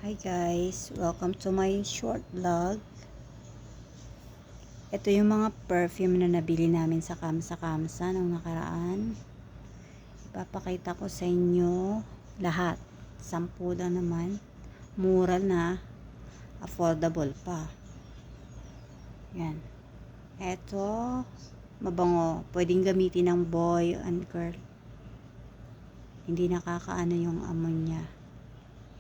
Hi guys, welcome to my short vlog. Ito yung mga perfume na nabili namin sa Kamsa nung nakaraan. Ipapakita ko sa inyo lahat. 10 lang naman. Mura na, affordable pa. Yan. Ito, mabango. Pwedeng gamitin ng boy and girl. Hindi nakakaano yung amoy niya.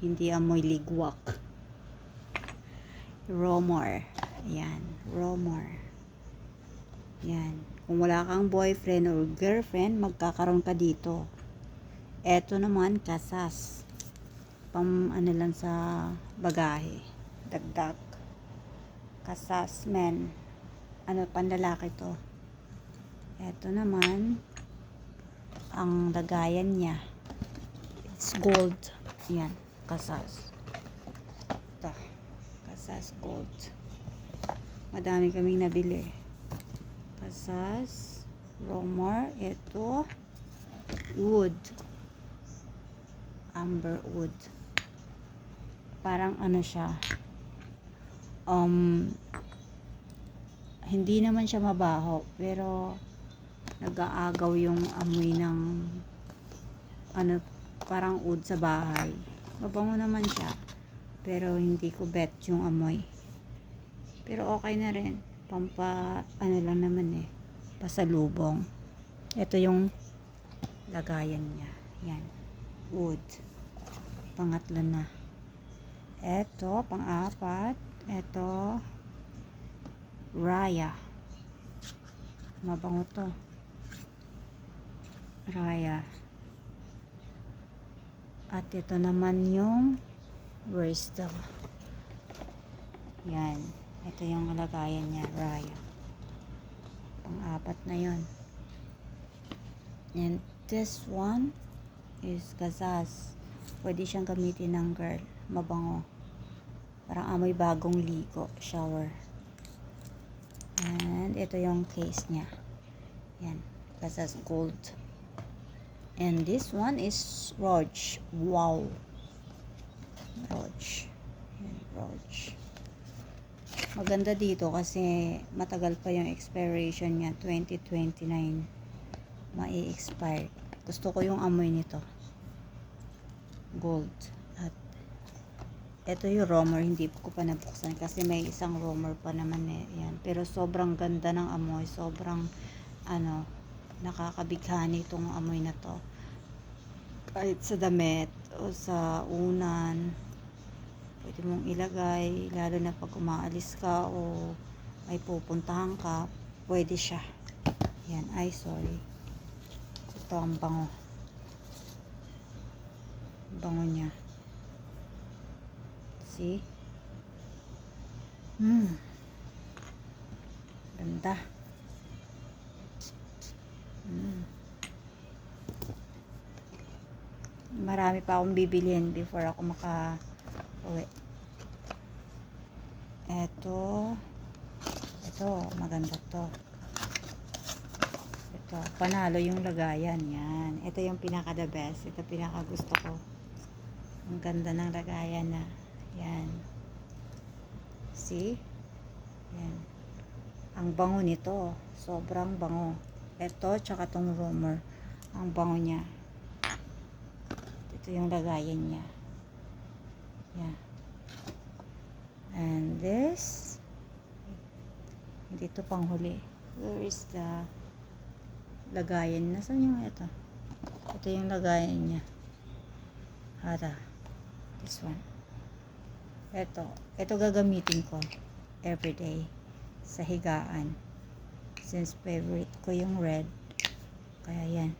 Hindi amoy ligwak. Romor. Ayan. Romor. Ayan. Kung wala kang boyfriend or girlfriend, magkakaroon ka dito. Eto naman, kasas. Pang ano lang sa bagahe. Dagdag. Kasas, men. Ano, panlalaki to. Eto naman, ang lagayan niya. It's gold. Ayan. Kasas. Ito. Kasas gold. Madami kaming nabili. Kasas. Romor. Ito. Wood. Amber wood. Parang ano siya. Hindi naman siya mabaho. Pero nag-aagaw yung amoy ng ano, parang wood sa bahay. Mabango naman siya. Pero hindi ko bet yung amoy. Pero okay na rin. Ano lang naman eh. Pasalubong. Ito yung lagayan niya. Yan. Wood. Pangatlo na. Ito, pang-apat. Ito, Raya. Mabango to. Raya. At ito naman yung Bristol. Yan. Ito yung kalagayan niya, Raya. Pang-apat na yon. And this one is Kasas. Pwede siyang gamitin ng girl. Mabango. Parang amoy bagong ligo. Shower. And ito yung case niya. Yan. Kasas gold. And this one is Roach. Wow. Roach. Yan, Roach. Maganda dito kasi matagal pa yung expiration niya. 2029. Mai-expire. Gusto ko yung amoy nito. Gold. At ito yung Romor. Hindi ko pa nabuksan kasi may isang Romor pa naman eh. Yan. Pero sobrang ganda ng amoy. Sobrang nakakabighani itong amoy na to. Kahit sa damit o sa unan, pwede mong ilagay, lalo na pag umaalis ka o may pupuntahan ka, pwede siya. Yan, ay sorry. Ito ang bango. Bango niya. See? Ganda. Marami pa akong bibilihin before ako maka-uwi. Ito, maganda to. Ito, panalo yung lagayan. Yan. Ito yung pinaka-the best. Ito pinaka-gusto ko. Ang ganda ng lagayan na. Yan. See? Yan. Ang bango nito. Sobrang bango. Ito, tsaka tong Romor. Ang bango niya. Ito yung lagayan niya. Yeah. And this, hindi ito panghuli. Where is the lagayan? Nasaan yung ito? Ito yung lagayan niya. Hada. This one. Ito gagamitin ko everyday sa higaan. Since favorite ko yung red. Kaya yan.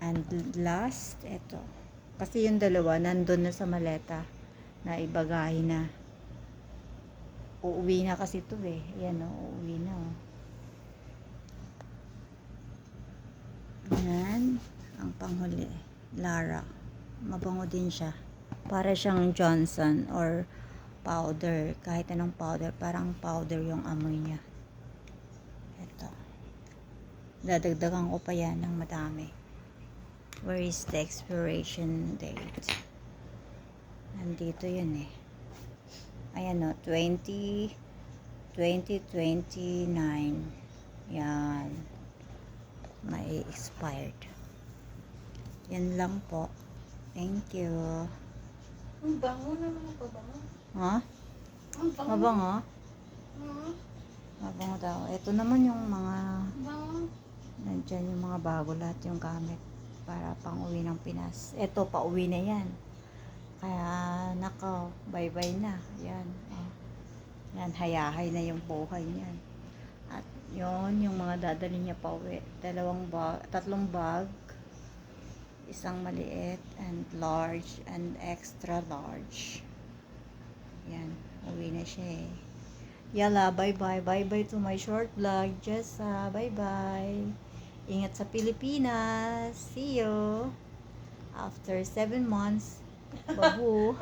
And last, ito. Kasi yung dalawa, nandun na sa maleta na ibagahin na. Uuwi na kasi ito eh. Ayan o, uuwi na o. Ayan, ang panghuli. Lara. Mabango din siya. Para siyang Johnson or powder. Kahit anong powder, parang powder yung amoy niya. Ito. Dadagdagan ko pa yan ng madami. Where is the expiration date? Nandito yun eh. Ayan o, 2029. Yan. May expired. Yan lang po. Thank you. Ang bango naman ang pabango. Ha? Ang bango. Mabango? Hmm? Mabango daw. Ito naman yung mga Bango. nandyan yung mga bago lahat yung gamit para pang uwi ng Pinas. Ito, pa uwi na yan. Kaya, nako, bye-bye na. Yan. Oh. Yan, hayahay na yung buhay niyan. At yon yung mga dadali niya pa uwi. Tatlong bag. Isang maliit and large and extra large. Yan, uwi na siya eh. Yala, bye-bye. Bye-bye to my short vlog. Jessa, bye-bye. Ingat sa Pilipinas. See you. After 7 months. Babu.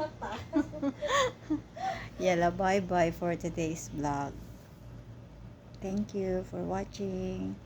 Yala, bye-bye for today's vlog. Thank you for watching.